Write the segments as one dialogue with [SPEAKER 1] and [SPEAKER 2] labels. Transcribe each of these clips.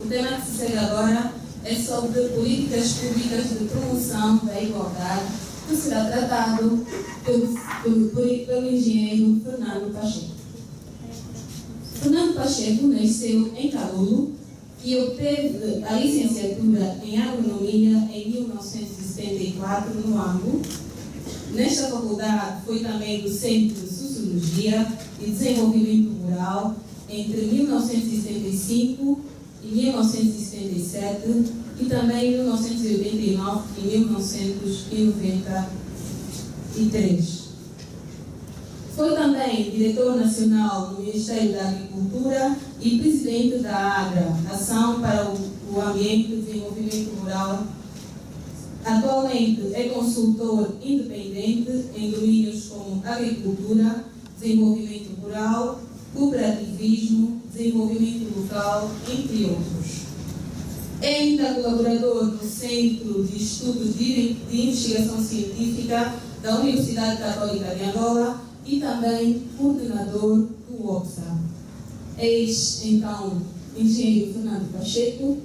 [SPEAKER 1] tema que se segue agora é sobre políticas públicas de promoção da igualdade, que será tratado pelo engenheiro Fernando Pacheco. Fernando Pacheco nasceu em Calulo e obteve a licenciatura em Agronomia em 1974 no Ambo. Nesta faculdade foi também docente de Sociologia e Desenvolvimento Rural entre 1975 e 1977 e também 1989 e 1993. Foi também diretor nacional do Ministério da Agricultura e presidente da AGRA, Ação para o Ambiente e Desenvolvimento Rural. Atualmente é consultor independente em domínios como agricultura, desenvolvimento rural, cooperativismo, desenvolvimento local, entre outros. É ainda colaborador do Centro de Estudos de Investigação Científica da Universidade Católica de Angola e também coordenador do OPSA. Eis, então, o engenheiro Fernando Pacheco,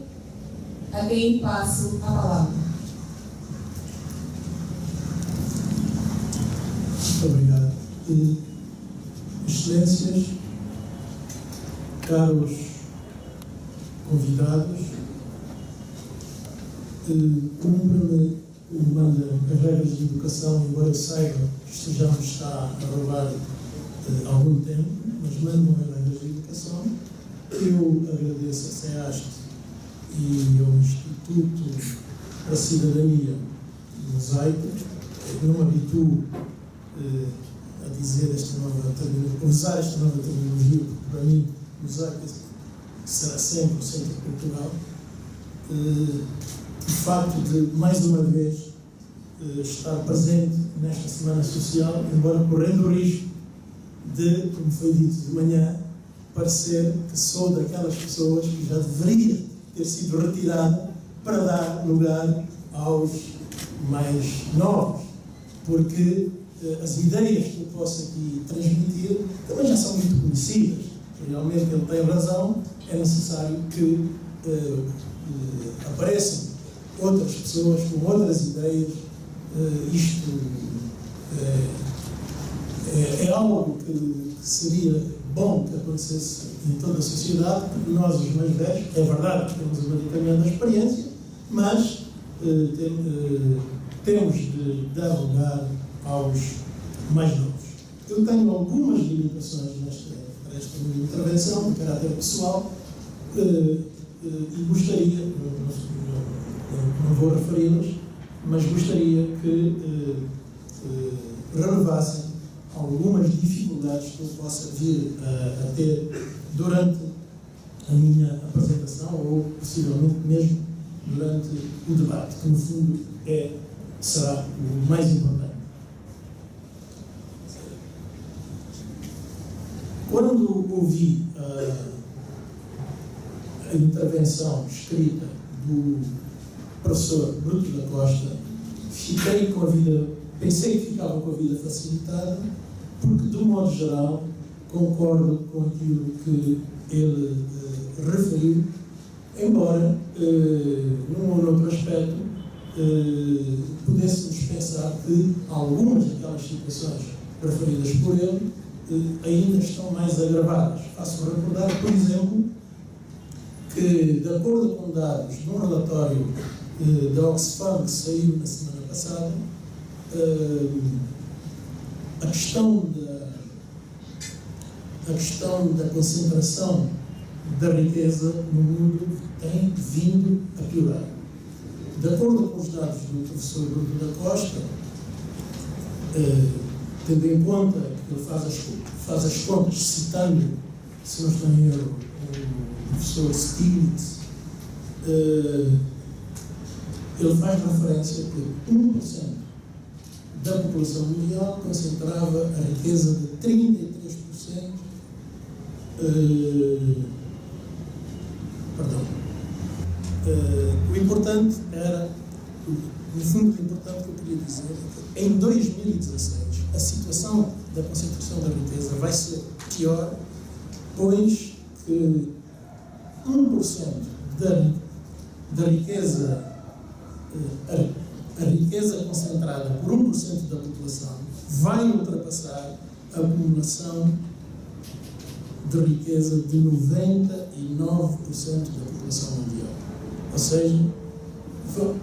[SPEAKER 1] a quem passo a palavra.
[SPEAKER 2] Muito obrigado. Excelências, caros convidados, cumpre-me o manda as regras de educação, embora eu saiba que isto já me está a roubar algum tempo, mas mando as regras de educação. Eu agradeço a SEAST e ao Instituto para a Cidadania Mosaico. Não me habituo a dizer esta nova terminologia, usar esta nova terminologia, porque para mim Mosaico será sempre o centro cultural. O facto de, mais uma vez, estar presente nesta Semana Social, embora correndo o risco de, como foi dito de manhã, parecer que sou daquelas pessoas que já deveria ter sido retirada para dar lugar aos mais novos, porque as ideias que eu posso aqui transmitir também já são muito conhecidas. Realmente ele tem razão, é necessário que apareçam outras pessoas com outras ideias. Isto é algo que seria bom que acontecesse em toda a sociedade, porque nós, os mais velhos, é verdade que temos uma determinada experiência, mas temos de dar lugar aos mais novos. Eu tenho algumas limitações para esta minha intervenção, de caráter pessoal, e gostaria, não vou referi-las, mas gostaria que relevassem algumas dificuldades que eu possa vir a ter durante a minha apresentação ou, possivelmente, mesmo durante o debate, que, no fundo, será o mais importante. Quando ouvi a intervenção escrita do professor Bruto da Costa, pensei que ficava com a vida facilitada, porque, de um modo geral, concordo com aquilo que ele referiu, embora, num ou noutro aspecto, pudéssemos pensar que algumas daquelas situações referidas por ele ainda estão mais agravadas. Faço recordar, por exemplo, que, de acordo com dados de um relatório da Oxfam que saiu na semana passada, a questão da concentração da riqueza no mundo tem vindo a piorar. De acordo com os dados do professor Bruto da Costa, tendo em conta que ele faz as contas citando, se não estou em erro, o professor Stiglitz, ele faz referência que 1% da população mundial concentrava a riqueza de 33%. O importante era, no fundo, o importante que eu queria dizer é que em 2016 a situação da concentração da riqueza vai ser pior, pois que 1% da riqueza, a riqueza concentrada por 1% da população vai ultrapassar a acumulação de riqueza de 99% da população mundial. Ou seja,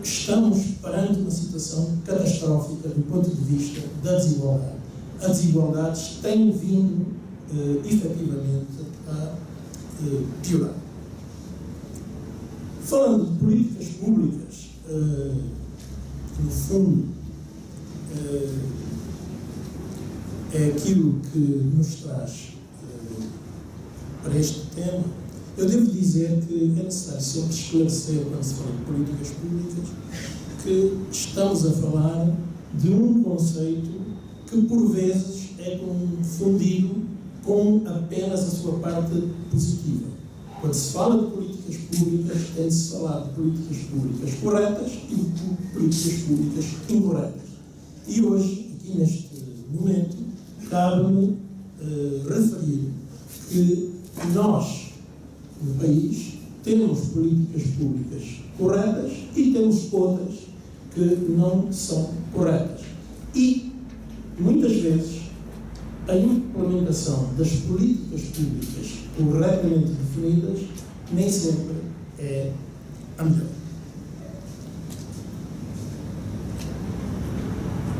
[SPEAKER 2] estamos perante uma situação catastrófica do ponto de vista da desigualdade. As desigualdades têm vindo, efetivamente, a piorar. Falando de políticas públicas, no fundo, é aquilo que nos traz para este tema. Eu devo dizer que é necessário sempre esclarecer, quando se fala de políticas públicas, que estamos a falar de um conceito que, por vezes, é confundido com apenas a sua parte positiva. Quando se fala de políticas públicas, tem de se falar de políticas públicas corretas e de políticas públicas incorretas. E hoje, aqui neste momento, cabe-me referir que nós, no país, temos políticas públicas corretas e temos outras que não são corretas. E, muitas vezes, a implementação das políticas públicas corretamente definidas nem sempre é a melhor.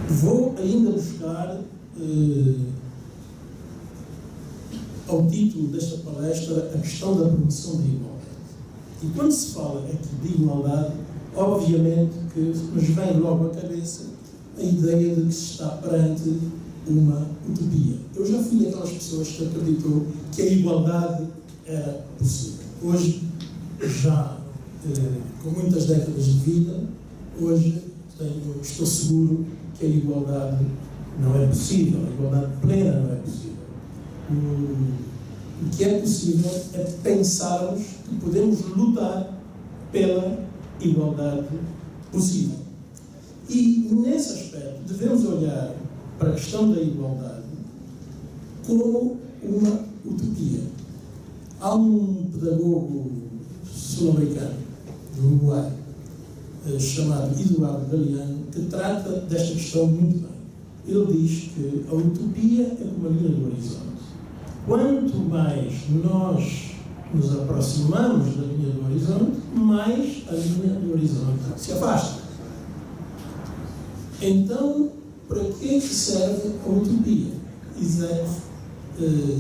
[SPEAKER 2] Vou ainda buscar ao título desta palestra a questão da promoção da igualdade. E quando se fala aqui de igualdade, obviamente que nos vem logo à cabeça a ideia de que se está perante uma utopia. Eu já fui daquelas pessoas que acreditou que a igualdade era possível. Hoje, já com muitas décadas de vida, hoje estou seguro que a igualdade não é possível, a igualdade plena não é possível. O que é possível é pensarmos que podemos lutar pela igualdade possível. E, nesse aspecto, devemos olhar para a questão da igualdade como uma utopia. Há um pedagogo sul-americano, do Uruguai, chamado Eduardo Galeano, que trata desta questão muito bem. Ele diz que a utopia é como a linha do horizonte. Quanto mais nós nos aproximamos da linha do horizonte, mais a linha do horizonte se afasta. Então, para que serve a utopia?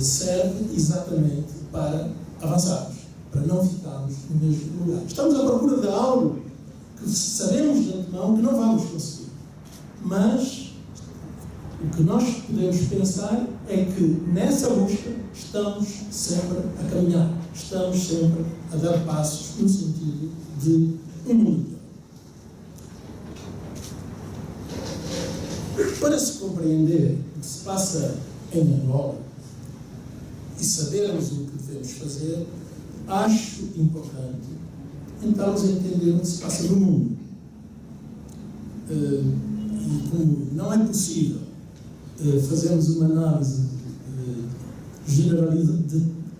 [SPEAKER 2] Serve exatamente para avançarmos, para não ficarmos no mesmo lugar. Estamos à procura de algo que sabemos de antemão que não vamos conseguir. Mas o que nós podemos pensar é que nessa busca estamos sempre a caminhar, estamos sempre a dar passos no sentido de um mundo melhor. Para se compreender o que se passa em Angola e sabermos o que devemos fazer, acho importante tentarmos entender o que se passa no mundo. E como não é possível fazermos uma análise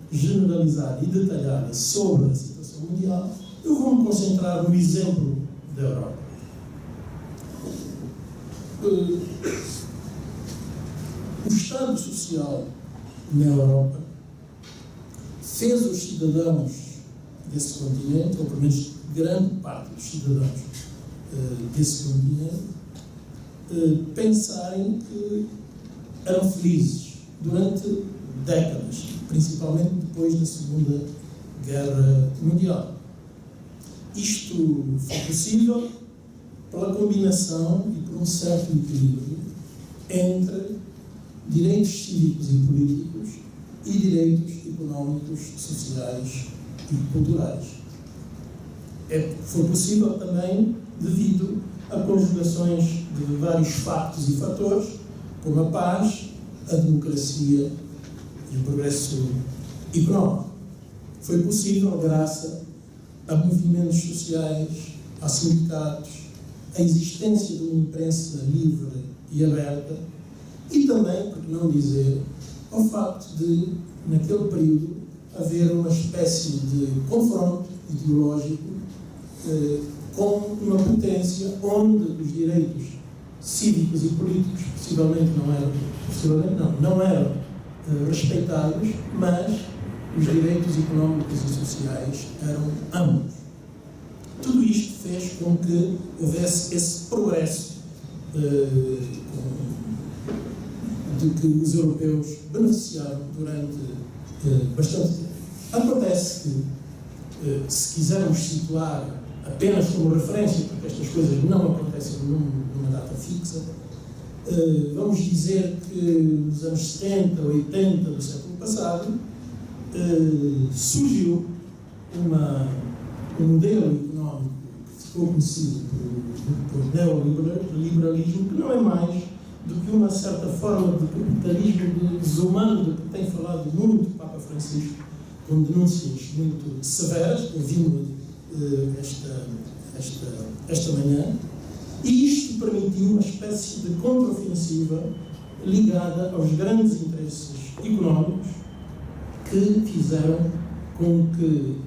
[SPEAKER 2] generalizada e detalhada sobre a situação mundial, eu vou me concentrar no exemplo da Europa. O Estado Social na Europa fez os cidadãos desse continente, ou pelo menos grande parte dos cidadãos desse continente, pensarem que eram felizes durante décadas, principalmente depois da Segunda Guerra Mundial. Isto foi possível pela combinação e por um certo equilíbrio entre direitos cívicos e políticos e direitos económicos, sociais e culturais. Foi possível também devido a conjugações de vários factos e fatores, como a paz, a democracia e o progresso económico. Foi possível graças a movimentos sociais, a sindicatos, a existência de uma imprensa livre e aberta e também, por que não dizer, ao facto de, naquele período, haver uma espécie de confronto ideológico com uma potência onde os direitos cívicos e políticos não eram respeitados, mas os direitos económicos e sociais eram ambos. Tudo isto fez com que houvesse esse progresso de que os europeus beneficiaram durante bastante tempo. Acontece que, se quisermos situar apenas como referência, porque estas coisas não acontecem numa data fixa, vamos dizer que nos anos 70, 80 do século passado, surgiu um modelo económico que ficou conhecido por neoliberalismo, que não é mais do que uma certa forma de capitalismo desumano, de que tem falado muito o Papa Francisco, com denúncias muito severas, ouvindo esta manhã, e isto permitiu uma espécie de contraofensiva ligada aos grandes interesses económicos que fizeram com que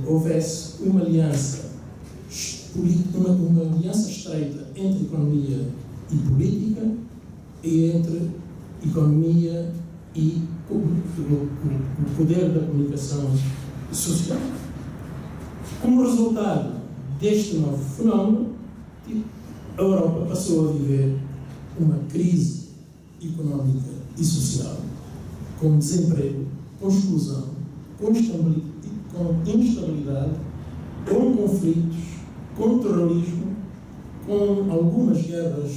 [SPEAKER 2] houvesse uma aliança estreita entre economia e política e entre economia e o poder da comunicação social. Como resultado deste novo fenómeno, a Europa passou a viver uma crise económica e social, com desemprego, com exclusão, com instabilidade, com conflitos, com terrorismo, com algumas guerras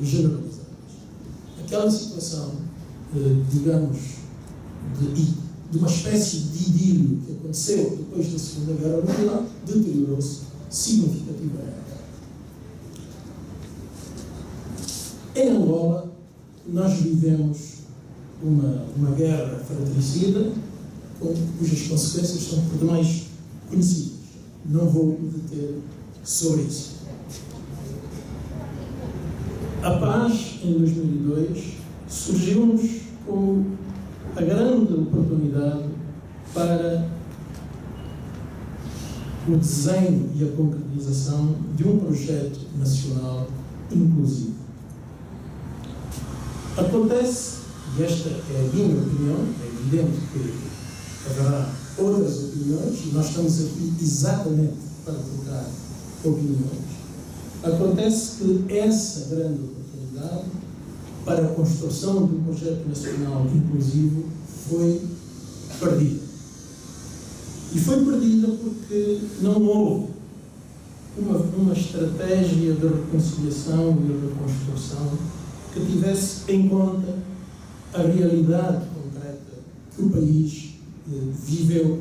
[SPEAKER 2] generalizadas. Aquela situação, digamos, de uma espécie de idílio que aconteceu depois da Segunda Guerra Mundial, deteriorou-se significativamente. Em Angola, nós vivemos uma guerra fratricida, cujas consequências são por demais conhecidas. Não vou me deter sobre isso. A paz, em 2002, surgiu-nos como a grande oportunidade para o desenho e a concretização de um projeto nacional inclusivo. Acontece, e esta é a minha opinião, é evidente que haverá outras opiniões, e nós estamos aqui exatamente para trocar opiniões. Acontece que essa grande oportunidade para a construção de um projeto nacional inclusivo foi perdida. E foi perdida porque não houve uma estratégia de reconciliação e de reconstrução que tivesse em conta a realidade concreta que o país vivia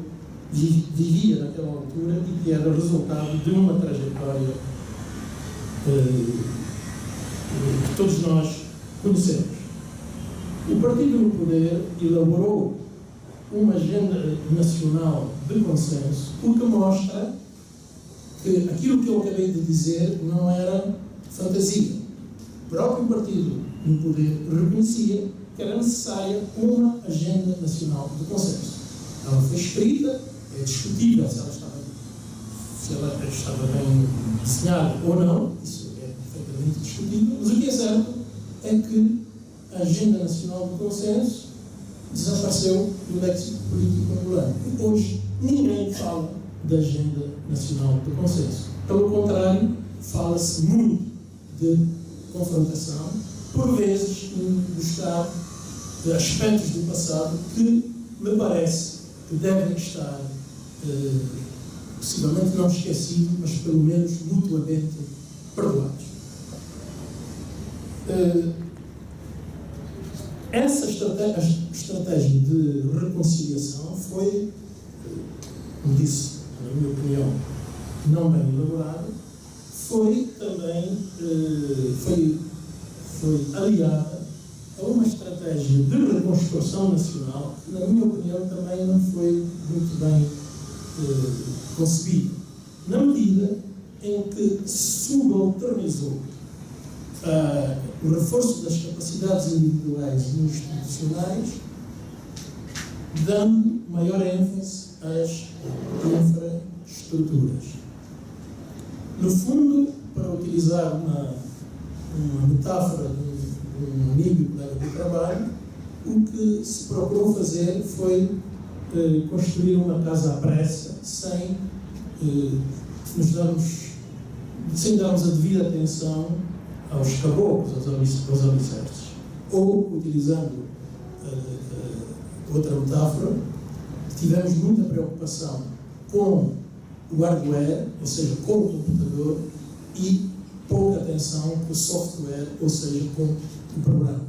[SPEAKER 2] naquela altura e que era resultado de uma trajetória que todos nós conhecemos. O partido no poder elaborou uma agenda nacional de consenso, o que mostra que aquilo que eu acabei de dizer não era fantasia. O próprio partido no poder reconhecia que era necessária uma agenda nacional de consenso. Ela foi escrita, é discutível se ela estava bem desenhada ou não, isso é perfeitamente discutível, mas o que é certo é que a agenda nacional de consenso desapareceu do léxico político angolano. E hoje ninguém fala da agenda nacional de consenso. Pelo contrário, fala-se muito de confrontação, por vezes buscar aspectos do passado que me parece que devem estar possivelmente não esquecidos, mas pelo menos mutuamente perdoados. Essa estratégia de reconciliação foi, como disse, na minha opinião, não bem elaborada, foi também foi aliada a uma estratégia de reconstrução nacional que, na minha opinião, também não foi muito bem concebida, na medida em que subalternizou o reforço das capacidades individuais e institucionais dando maior ênfase às infraestruturas. No fundo, para utilizar uma metáfora de um amigo colega de trabalho, o que se procurou fazer foi construir uma casa à pressa, sem darmos a devida atenção aos caboclos, aos alicerces. Ou, utilizando outra metáfora, tivemos muita preocupação com o hardware, ou seja, com o computador, e pouca atenção com o software, ou seja, com o programa.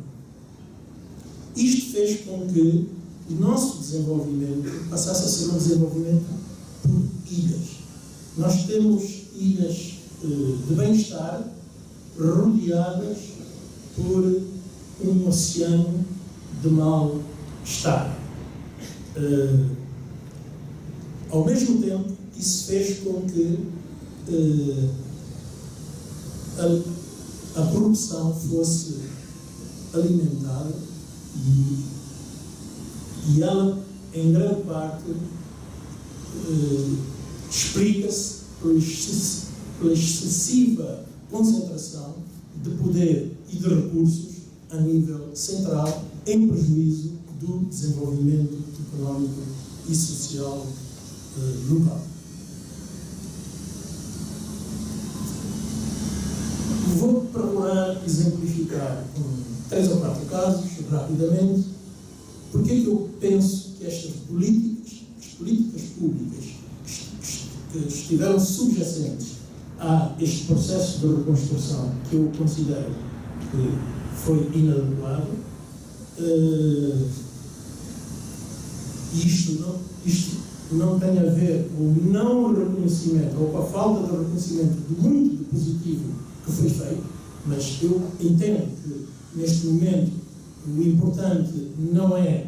[SPEAKER 2] Isto fez com que o nosso desenvolvimento passasse a ser um desenvolvimento por ilhas. Nós temos ilhas de bem-estar rodeadas por um oceano de mal-estar. Ao mesmo tempo, isso fez com que a corrupção fosse alimentada e ela, em grande parte, explica-se pela excessiva concentração de poder e de recursos a nível central, em prejuízo do desenvolvimento económico e social local. Vou procurar exemplificar com 3 ou 4 casos, rapidamente, porque é que eu penso que estas políticas, as políticas públicas que estiveram subjacentes a este processo de reconstrução, que eu considero que foi inadequado, isto não tem a ver com o não reconhecimento ou com a falta de reconhecimento de muito de positivo que foi feito, mas eu entendo que neste momento o importante não é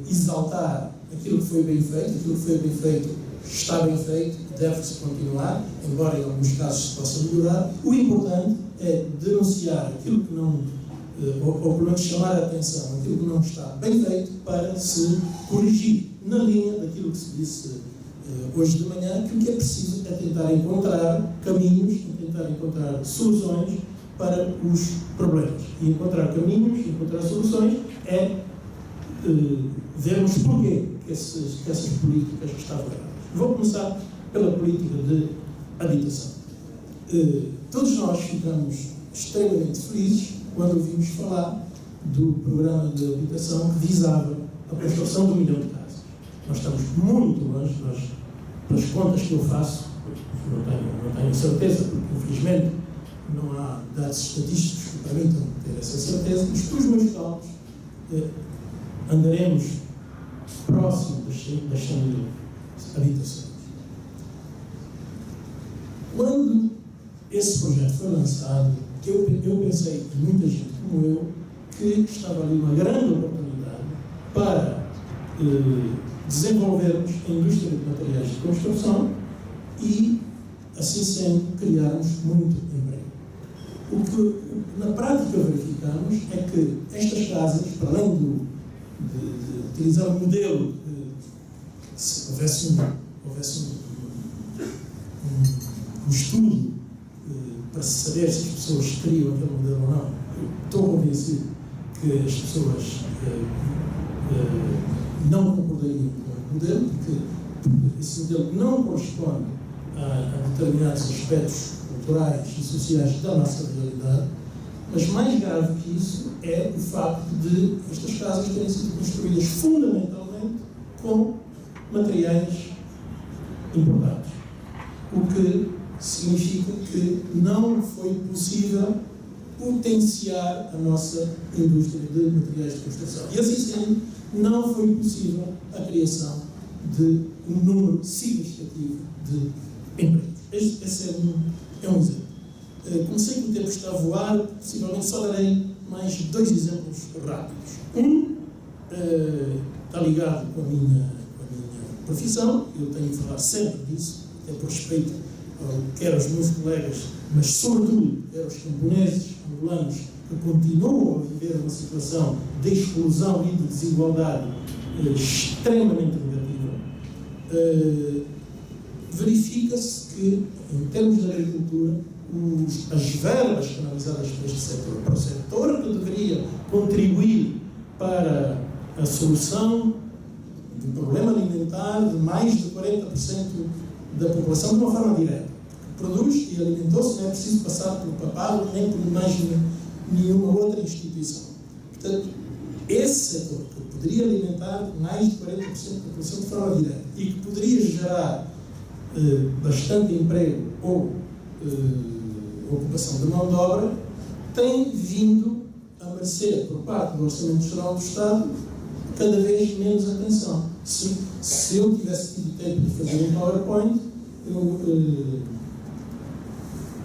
[SPEAKER 2] exaltar aquilo que foi bem feito. Aquilo que foi bem feito está bem feito, deve-se continuar, embora em alguns casos se possa melhorar. O importante é denunciar aquilo que não, ou pelo menos chamar a atenção aquilo que não está bem feito, para se corrigir na linha daquilo que se disse hoje de manhã, que o que é preciso é tentar encontrar caminhos, tentar encontrar soluções para os problemas. E encontrar caminhos, encontrar soluções é vermos porquê que essas políticas estavam erradas. Vou começar pela política de habitação. Todos nós ficamos extremamente felizes quando ouvimos falar do programa de habitação que visava a construção de 1 milhão de casas. Nós estamos muito longe, pelas contas que eu faço, não tenho certeza, porque infelizmente não há dados estatísticos que permitam ter essa certeza, mas pelos meus cálculos andaremos próximo das 100 mil habitações. Quando esse projeto foi lançado, eu pensei, e muita gente como eu, que estava ali uma grande oportunidade para desenvolvermos a indústria de materiais de construção e, assim sendo, criarmos muito emprego. O que na prática verificamos é que estas casas, para além de utilizar o modelo, se houvesse um estudo para saber se as pessoas queriam aquele modelo ou não, eu estou convencido que as pessoas não concordariam com o modelo, porque esse modelo não corresponde a determinados aspectos culturais e sociais da nossa realidade. Mas mais grave que isso é o facto de estas casas terem sido construídas fundamentalmente com materiais importados, o que significa que não foi possível potenciar a nossa indústria de materiais de construção. E assim sendo, não foi possível a criação de um número significativo de empregos. Esse é um exemplo. Comecei que o tempo está a voar, possivelmente só darei mais 2 exemplos rápidos. Um está ligado com a minha profissão, eu tenho que falar sempre disso, até por respeito quer aos meus colegas, mas sobretudo quer aos camponeses angolanos que continuam a viver uma situação de exclusão e de desigualdade extremamente negativa. Verifica-se que, em termos de agricultura, as verbas canalizadas para este setor, para o setor que deveria contribuir para a solução do problema alimentar de mais de 40% da população de uma forma direta, que produz e alimentou-se, não é preciso passar pelo papado nem por mais nenhuma outra instituição. Portanto, esse setor que poderia alimentar mais de 40% da população de forma direta e que poderia gerar bastante emprego ou ocupação de mão de obra, tem vindo a merecer, por parte do Orçamento Geral do Estado, cada vez menos atenção. Se eu tivesse tido tempo de fazer um PowerPoint,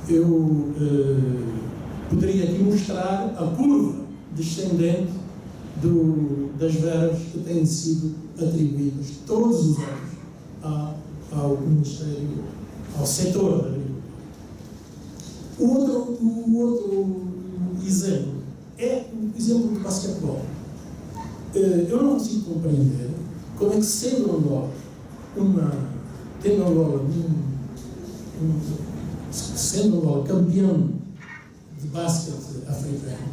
[SPEAKER 2] eu poderia aqui mostrar a curva descendente das verbas que têm sido atribuídas todos os anos ao Ministério, ao setor da agricultura. O outro exemplo é o exemplo do basquetebol. Eu não consigo compreender como é que, sendo Angola sendo Angola campeão de basquete africano,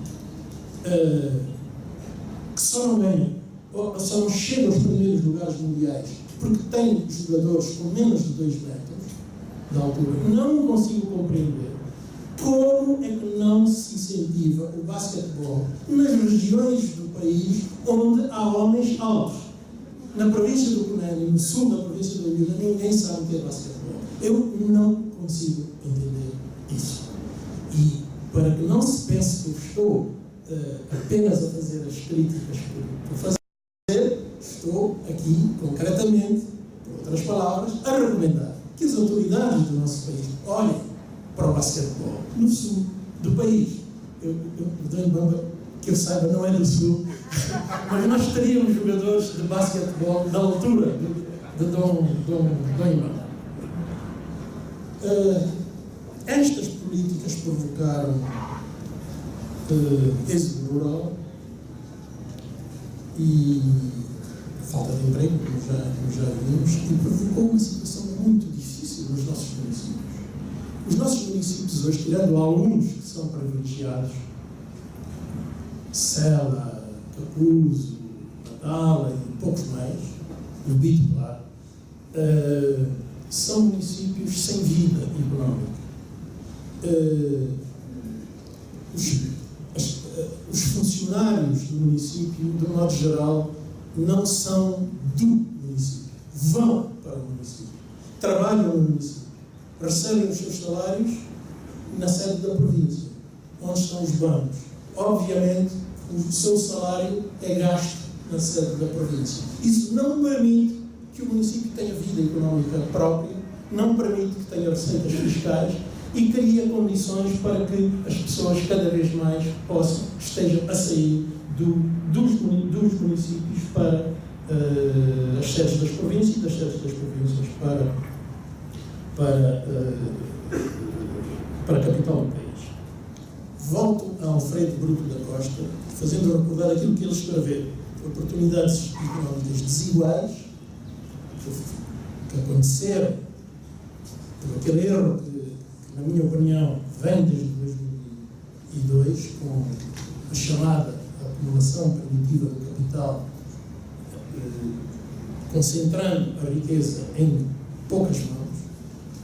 [SPEAKER 2] que só não ganha, ou só não chega aos primeiros lugares mundiais porque tem jogadores com menos de 2 metros de altura, não consigo compreender como é que não se incentiva o basquetebol nas regiões do país onde há homens altos. Na província do Cunene, no sul da província do Huila, ninguém sabe ter basquetebol. Eu não consigo entender isso. E para que não se pense que eu estou apenas a fazer as críticas por fazer, estou aqui, concretamente, por outras palavras, a recomendar que as autoridades do nosso país olhem para o basquetebol no sul do país. Eu dou em bamba, que eu saiba, não é do sul, mas nós teríamos jogadores de basquetebol da altura de Dom Imbamba. Estas políticas provocaram êxodo rural e falta de emprego, como já vimos, e provocou uma situação muito difícil nos nossos municípios. Os nossos municípios hoje, tirando alguns que são privilegiados, Sela, Capuzo, Natala e poucos mais, o Bito, claro, são municípios sem vida económica. Os funcionários do município, de um modo geral, não são do município, vão para o município, trabalham no município, recebem os seus salários na sede da província, onde estão os bancos. Obviamente, o seu salário é gasto na sede da província. Isso não permite que o município tenha vida económica própria, não permite que tenha receitas fiscais e cria condições para que as pessoas cada vez mais estejam a sair dos municípios para as sedes das províncias e das sedes das províncias para a capital do país. Volto a Alfredo Bruto da Costa, fazendo recordar aquilo que ele escreveu: oportunidades económicas desiguais que aconteceram por aquele erro que, na minha opinião, vem desde 2002, com a chamada acumulação primitiva do capital, concentrando a riqueza em poucas mãos,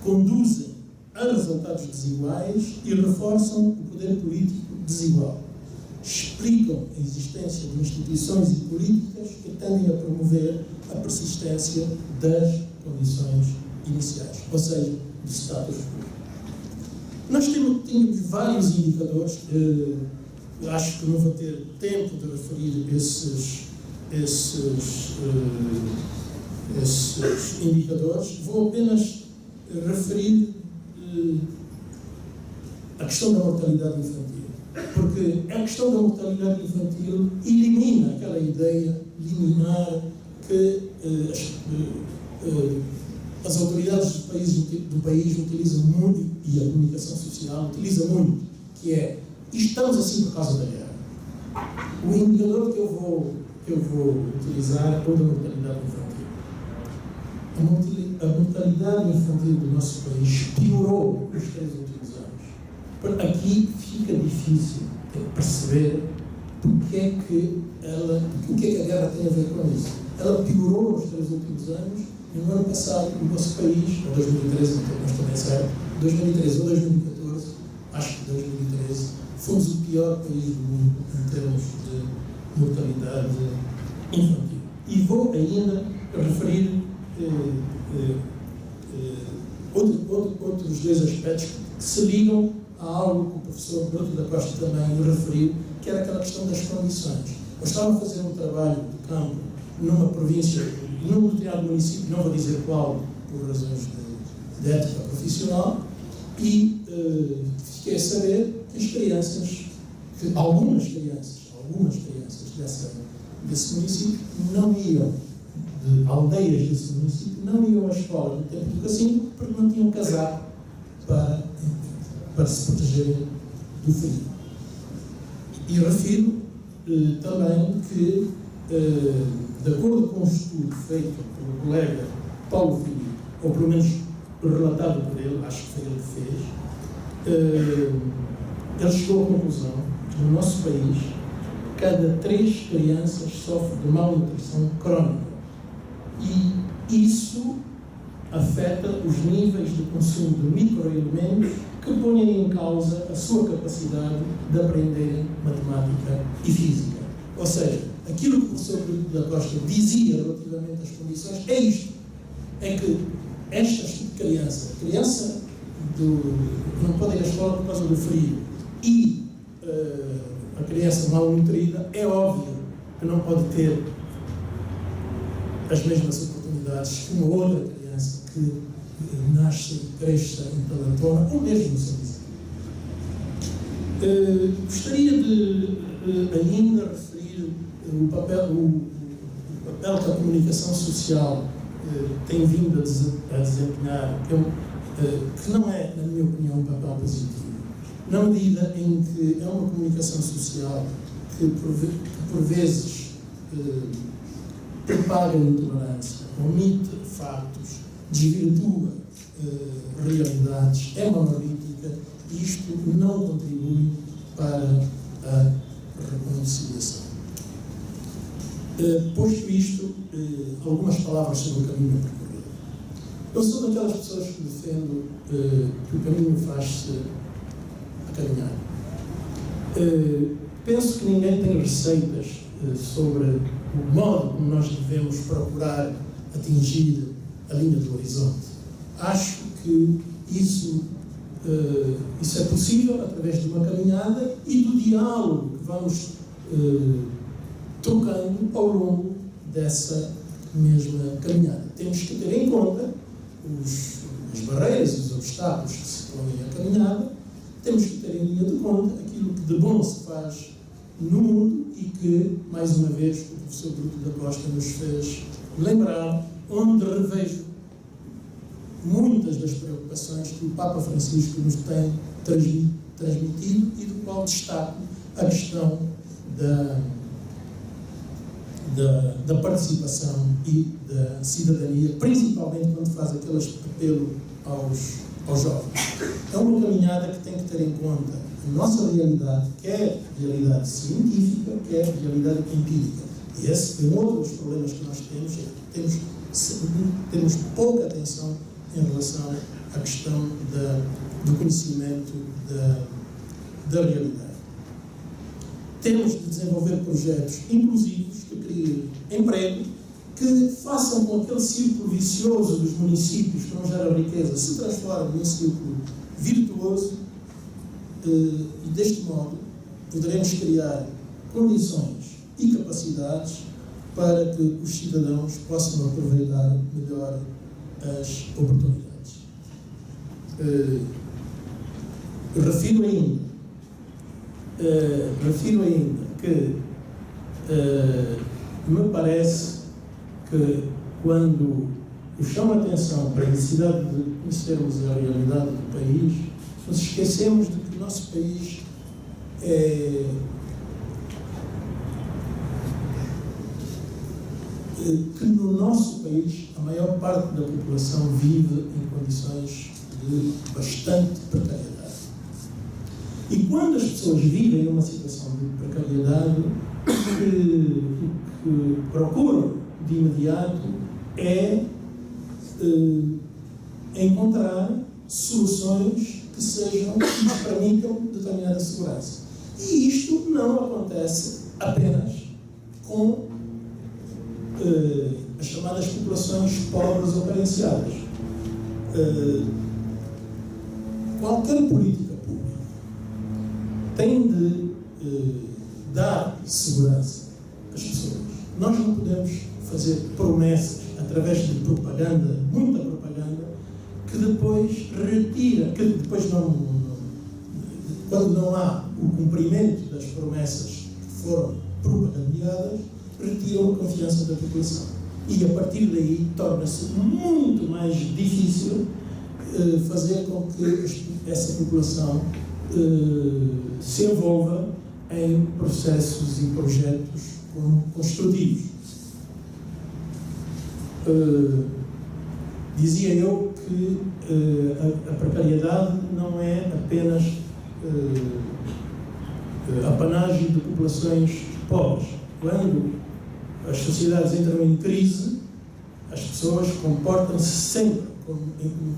[SPEAKER 2] conduzem a resultados desiguais e reforçam o poder político desigual. Explicam a existência de instituições e políticas que tendem a promover a persistência das condições iniciais, ou seja, do status quo. Nós tínhamos vários indicadores, acho que não vou ter tempo de referir esses indicadores, vou apenas referir a questão da mortalidade infantil, porque a questão da mortalidade infantil elimina aquela ideia liminar que as autoridades do país utilizam muito, e a comunicação social utiliza muito, que é: estamos assim por causa da guerra. O indicador que eu vou eu vou utilizar o da mortalidade infantil. A mortalidade infantil do nosso país piorou nos 3 últimos anos. Aqui fica difícil perceber o que é que a guerra tem a ver com isso. Ela piorou nos 3 últimos anos e no ano passado o nosso país, ou 2013, não estou bem certo, 2013 ou 2014, acho que 2013, fomos o pior país do mundo em termos de mortalidade infantil. E vou ainda referir outros 2 aspectos que se ligam a algo que o professor Bruto da Costa também referiu, que era aquela questão das condições. Eu estava a fazer um trabalho de campo numa província, num determinado município, não vou dizer qual, por razões de ética profissional, e fiquei a saber que as crianças, que algumas crianças desse município não iam, de aldeias desse município, não iam à escola no tempo do cacique porque não tinham casaco para se protegerem do frio. E refiro também que, de acordo com um estudo feito pelo colega Paulo Filipe, ou pelo menos relatado por ele, acho que foi ele que fez, ele chegou à conclusão que no nosso país cada 3 crianças sofrem de malnutrição crónica. E isso afeta os níveis de consumo de microelementos que põem em causa a sua capacidade de aprenderem matemática e física. Ou seja, aquilo que o professor Bruto da Costa dizia relativamente às condições é isto, é que estas criança que não pode ir à escola por causa do frio e a criança malnutrida, é óbvio que não pode ter as mesmas oportunidades que uma outra criança que nasce e cresce em Talatona ou mesmo no São Vicente. Gostaria de ainda referir o papel que a comunicação social tem vindo a desempenhar, que não é, na minha opinião, um papel positivo, na medida em que é uma comunicação social que por vezes propaga a intolerância, omite factos, desvirtua realidades, é monolítica, e isto não contribui para a reconciliação. Posto isto, algumas palavras sobre o caminho a percorrer. Eu sou daquelas pessoas que defendo que o caminho faz-se a caminhar. Penso que ninguém tem receitas sobre o modo como nós devemos procurar atingir a linha do horizonte. Acho que isso é possível através de uma caminhada e do diálogo que vamos trocando ao longo dessa mesma caminhada. Temos que ter em conta as barreiras e os obstáculos que se põem à caminhada, temos que ter em linha de conta aquilo que de bom se faz no mundo e que, mais uma vez, o professor Bruto da Costa nos fez lembrar, onde revejo muitas das preocupações que o Papa Francisco nos tem transmitido e do qual destaco a questão da participação e da cidadania, principalmente quando faz aquele apelo aos jovens. É uma caminhada que tem que ter em conta a nossa realidade, quer realidade científica, quer realidade empírica. E esse é um outro dos problemas que nós temos pouca atenção em relação à questão do conhecimento da realidade. Temos de desenvolver projetos inclusivos que criem emprego, que façam com que aquele círculo vicioso dos municípios que não gera riqueza se transforme num círculo virtuoso e, deste modo, poderemos criar condições e capacidades para que os cidadãos possam aproveitar melhor as oportunidades. Refiro ainda que me parece que quando eu chamo a atenção para a necessidade de conhecermos a realidade do país, nos esquecemos de que o nosso país que no nosso país a maior parte da população vive em condições de bastante precariedade. E quando as pessoas vivem numa situação de precariedade, o que procuram de imediato é encontrar soluções que lhes permitam determinada segurança. E isto não acontece apenas com as chamadas populações pobres ou carenciadas. Qualquer política pública tem de dar segurança às pessoas. Nós não podemos fazer promessas através de propaganda, muita propaganda, que depois retira, que depois quando não há o cumprimento das promessas que foram propagandeadas, retiram a confiança da população. E a partir daí torna-se muito mais difícil fazer com que essa população se envolva em processos e projetos construtivos. Dizia eu que a precariedade não é apenas apanagem de populações pobres. Quando as sociedades entram em crise, as pessoas comportam-se sempre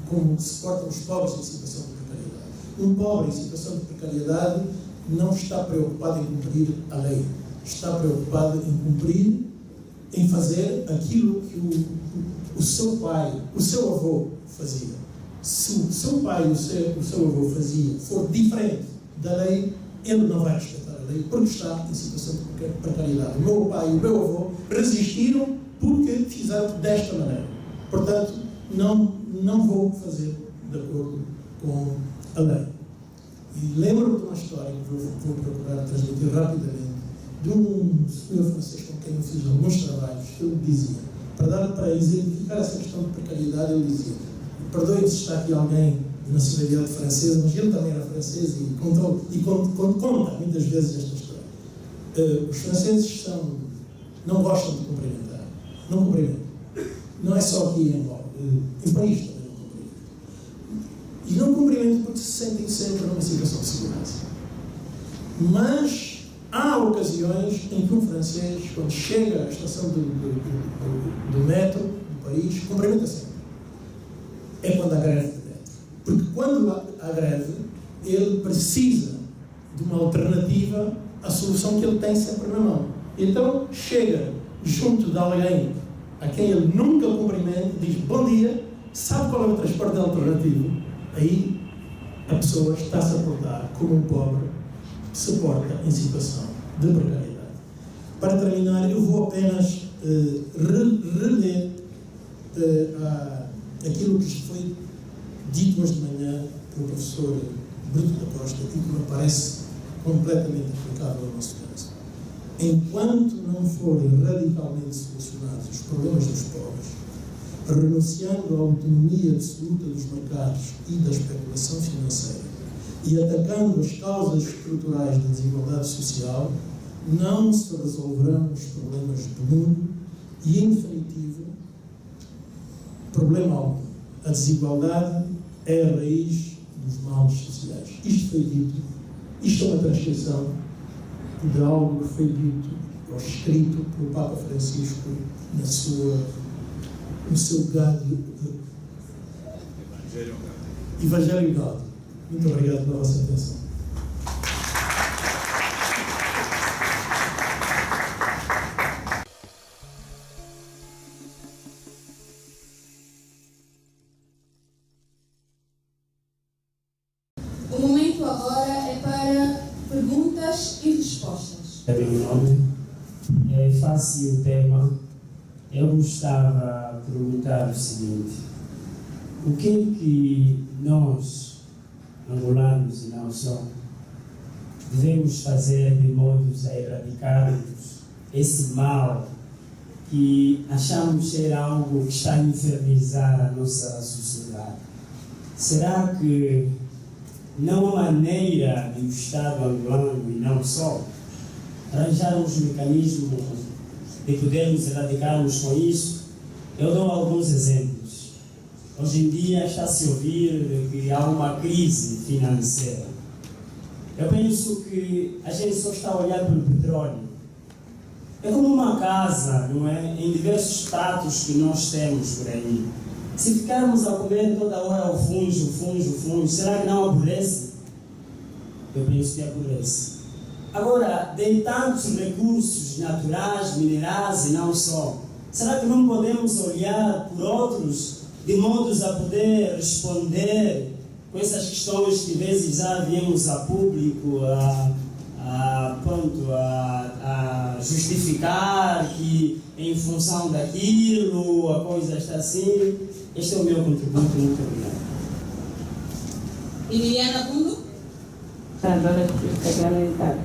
[SPEAKER 2] como se portam os pobres em situação de precariedade. Um pobre em situação de precariedade não está preocupado em cumprir a lei, está preocupado em cumprir, em fazer aquilo que o seu pai, o seu avô fazia. Se o seu pai e o seu avô fazia for diferente da lei, ele não vai respeitar a lei porque está em situação de precariedade. O meu pai e o meu avô resistiram porque fizeram desta maneira. Portanto, não vou fazer de acordo com a lei. E lembro-me de uma história que vou procurar transmitir rapidamente, de um senhor francês com quem eu fiz alguns trabalhos, que ele dizia, para exemplificar essa questão de precariedade, ele dizia: perdoe-me se está aqui alguém de nacionalidade francesa, mas ele também era francês e conta muitas vezes esta história. Os franceses não gostam de cumprimentar. Não cumprimentam. Não é só aqui em Angola. Em Paris também não cumprimentam. E não cumprimentam porque se sentem sempre numa situação de segurança. Mas há ocasiões em que um francês, quando chega à estação do metro de Paris, cumprimenta sempre. É quando há greve de metro. Porque quando há greve, ele precisa de uma alternativa à solução que ele tem sempre na mão. Então chega junto de alguém a quem ele nunca cumprimenta, diz bom dia, sabe qual é o transporte alternativo? Aí a pessoa está-se a portar como um pobre que se porta em situação de precariedade. Para terminar, eu vou apenas reler aquilo que foi dito hoje de manhã pelo professor Bruto da Costa e que me parece completamente aplicável ao nosso caso. Enquanto não forem radicalmente solucionados os problemas dos pobres, renunciando à autonomia absoluta dos mercados e da especulação financeira e atacando as causas estruturais da desigualdade social, não se resolverão os problemas do mundo e, em definitivo, problema algum. A desigualdade é a raiz dos males sociais. Isto foi dito, isto é uma transcrição de algo que foi dito ou escrito pelo Papa Francisco no seu Gáudium, Evangelho Gáudium. Muito obrigado pela vossa atenção.
[SPEAKER 1] O momento agora é para perguntas e respostas.
[SPEAKER 3] É meu nome, é fácil o tema. Eu gostava de perguntar o seguinte: o que é que nós, angolanos e não só, devemos fazer de modo a erradicarmos esse mal que achamos ser algo que está a infernizar a nossa sociedade? Será que não há maneira de o Estado angolano e não só arranjar os mecanismos de podermos erradicarmos com isso, eu dou alguns exemplos. Hoje em dia está-se a ouvir que há uma crise financeira. Eu penso que a gente só está a olhar pelo petróleo. É como uma casa, não é? Em diversos pratos que nós temos por aí. Se ficarmos a comer toda hora o fungo, será que não apodrece? Eu penso que apodrece. Agora, tem tantos recursos naturais, minerais e não só. Será que não podemos olhar por outros de modos a poder responder com essas questões que às vezes já viemos a público a justificar que em função daquilo a coisa está assim? Este é o meu contributo. Muito obrigado.
[SPEAKER 1] Emiliana Bundo?
[SPEAKER 4] Agora, complementar.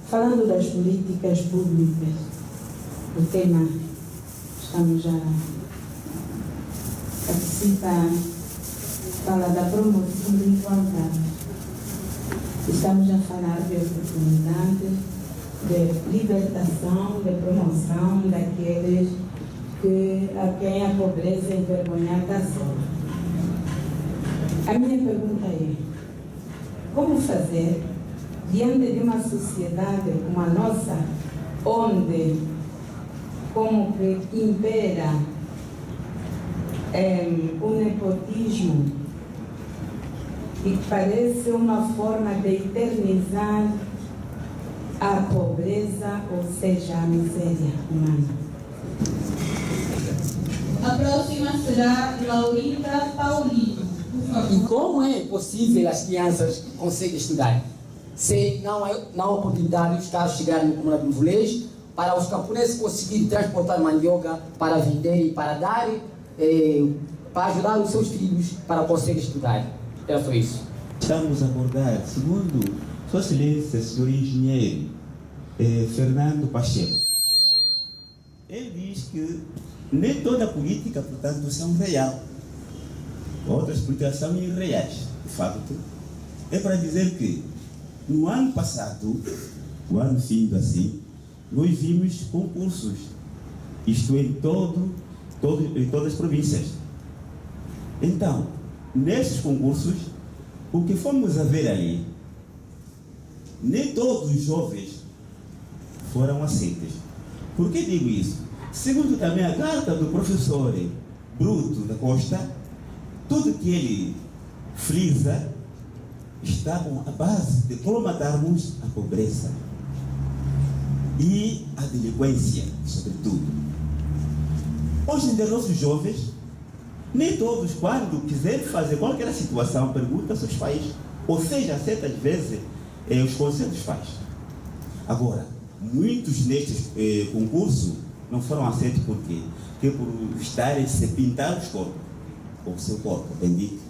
[SPEAKER 4] Falando das políticas públicas, o tema estamos a participar, fala da promoção da igualdade. Estamos a falar de oportunidades, de libertação, de promoção daqueles a quem a pobreza envergonhada assola. A minha pergunta é: como fazer diante de uma sociedade como a nossa, onde como que impera o nepotismo e parece uma forma de eternizar a pobreza, ou seja, a miséria humana?
[SPEAKER 1] A próxima será Laurinda Paulino.
[SPEAKER 5] E como é possível as crianças conseguirem estudar se não há oportunidade de estar chegando no comunidade de Mvulês para os camponeses conseguirem transportar mandioca para vender e para dar, para ajudar os seus filhos para conseguirem estudar? Era só isso.
[SPEAKER 6] Estamos a abordar, segundo Sua Excelência, Sr. Engenheiro Fernando Pacheco. Ele diz que nem toda política, portanto, são real. Outras políticas são irreais. De facto, é para dizer que no ano passado, o ano findo assim, nós vimos concursos, isto em todas as províncias. Então, nesses concursos, o que fomos a ver ali, nem todos os jovens foram aceitos. Por que digo isso? Segundo também a carta do professor Bruto da Costa, tudo que ele frisa está com a base de colmatarmos a pobreza e a delinquência, sobretudo. Hoje em dia, nossos jovens, nem todos, quando quiserem fazer qualquer situação, perguntam aos seus pais, ou seja, certas vezes, os conselhos dos pais. Agora, muitos nestes concursos não foram aceitos por quê? Porque por estarem se pintar os corpos, ou o seu corpo, bendito.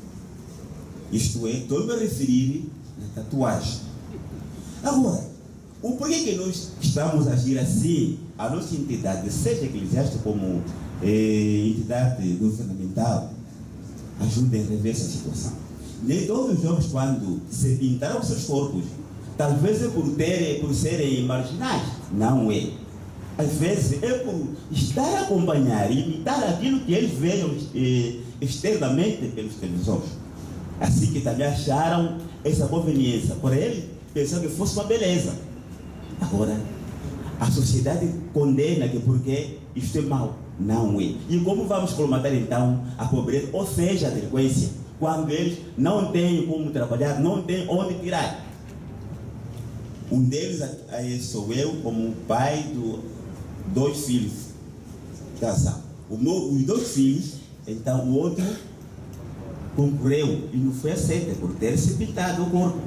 [SPEAKER 6] Isto é, estou-me a referir na tatuagem. Agora, o porquê que nós estamos a agir assim, a nossa entidade, seja eclesiástica como entidade governamental, ajuda a rever essa situação. Nem todos os jovens, quando se pintaram os seus corpos, talvez é por serem marginais. Não é. Às vezes é por estar a acompanhar e imitar aquilo que eles vejam externamente pelos televisores. Assim que também acharam essa conveniência. Por ele, pensaram que fosse uma beleza. Agora, a sociedade condena que porque isto é mau. Não é. E como vamos colmatar então a pobreza, ou seja, a delinquência, quando eles não têm como trabalhar, não têm onde tirar? Um deles sou eu, como pai de 2 filhos casados. Os 2 filhos, então o outro concorreu e não foi aceito por ter se pintado o corpo.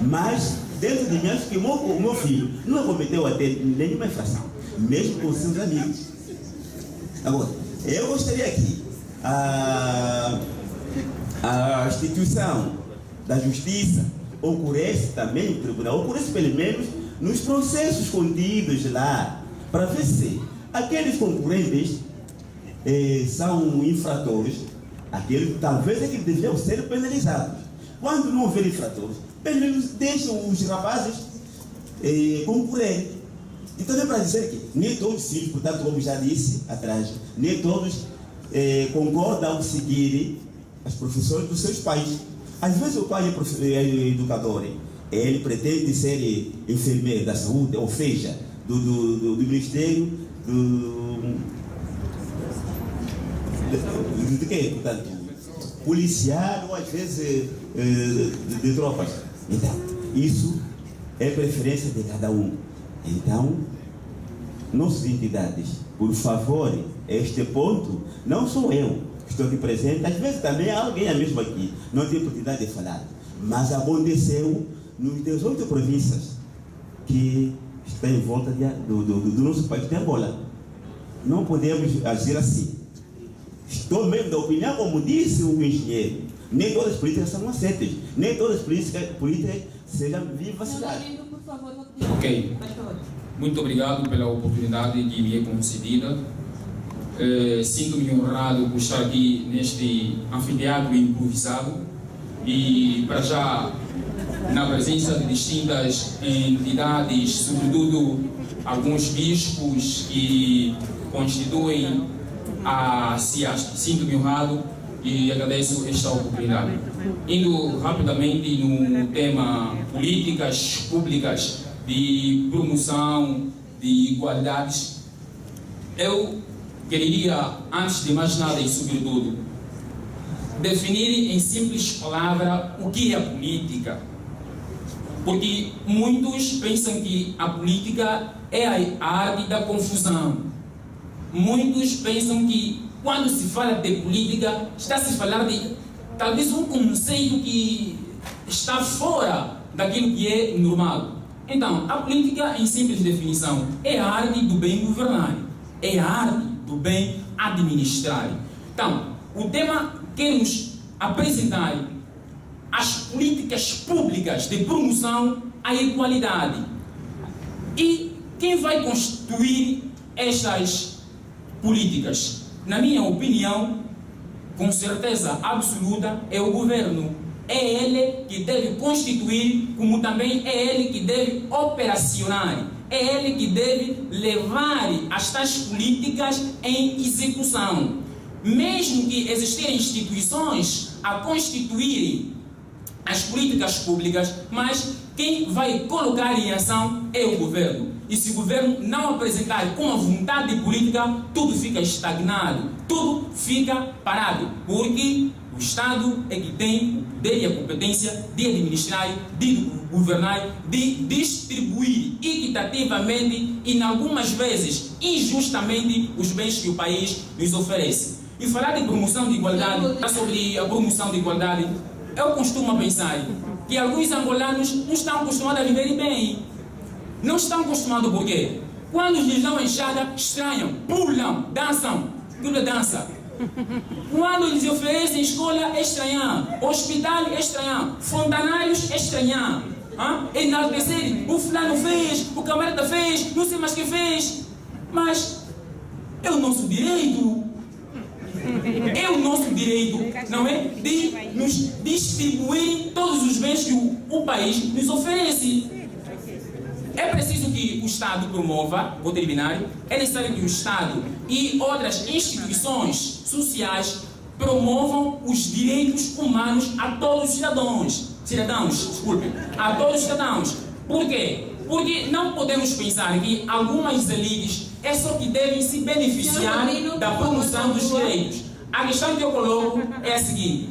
[SPEAKER 6] Mas dentro de mim, acho que o meu filho não cometeu até nenhuma infração, mesmo com seus amigos. Agora, eu gostaria que a instituição da justiça ocorresse também no tribunal, ocorresse pelo menos nos processos contidos lá, para ver se aqueles concorrentes são infratores, aqueles talvez é que deveriam ser penalizados. Quando não houver infratores, pelo menos deixam os rapazes concorrerem. Então é para dizer que nem todos os filhos, portanto, como já disse atrás, nem todos concordam em seguir as profissões dos seus pais. Às vezes o pai é educador, ele pretende ser enfermeiro da saúde, ou seja, do Ministério de quê? Portanto, policial ou às vezes de tropas. Então, isso é preferência de cada um. Então, nossas entidades, por favor, este ponto, não sou eu que estou aqui presente, às vezes também alguém mesmo aqui não tem oportunidade de falar, mas aconteceu nos 18 províncias que estão em volta do nosso país de Angola. Não podemos agir assim. Estou mesmo da opinião, como disse o engenheiro, nem todas as políticas são aceitas, nem todas as políticas sejam vivacidades.
[SPEAKER 7] Ok. Muito obrigado pela oportunidade que me é concedida. Sinto-me honrado por estar aqui neste anfiteatro improvisado e, para já, na presença de distintas entidades, sobretudo alguns bispos que constituem a CIASP. Sinto-me honrado e agradeço esta oportunidade. Indo rapidamente no tema políticas públicas de promoção de igualdades, eu queria, antes de mais nada e sobretudo, definir em simples palavras o que é a política. Porque muitos pensam que a política é a arte da confusão. Muitos pensam que quando se fala de política, está-se a falar de talvez um conceito que está fora daquilo que é normal. Então, a política, em simples definição, é a arte do bem governar, é a arte do bem administrar. Então, o tema que nos apresentar as políticas públicas de promoção à igualdade. E quem vai constituir estas políticas? Na minha opinião, com certeza absoluta, é o governo. É ele que deve constituir, como também é ele que deve operacionar. É ele que deve levar estas políticas em execução. Mesmo que existirem instituições a constituírem as políticas públicas, mas quem vai colocar em ação é o governo. E se o governo não apresentar com a vontade política, tudo fica estagnado, tudo fica parado, porque o Estado é que tem o poder e a competência de administrar, de governar, de distribuir equitativamente e, em algumas vezes, injustamente, os bens que o país nos oferece. E falar de promoção de igualdade, sobre a promoção de igualdade, eu costumo pensar que alguns angolanos não estão acostumados a viver bem. Não estão acostumados por quê? Quando lhes dão enxada, estranham, pulam, dançam. Tudo é dança. Quando lhes oferecem escola, é estranhar. Hospital, é estranhar. Fontanários, é estranhar. Enaltecer, o fulano fez, o camarada fez, não sei mais quem fez. Mas é o nosso direito. É o nosso direito, não é? De nos distribuir todos os bens que o país nos oferece. É preciso que o Estado promova, vou terminar, é necessário que o Estado e outras instituições sociais promovam os direitos humanos a todos os cidadãos, a todos os cidadãos. Por quê? Porque não podemos pensar que algumas elites é só que devem se beneficiar da promoção dos direitos. A questão que eu coloco é a seguinte: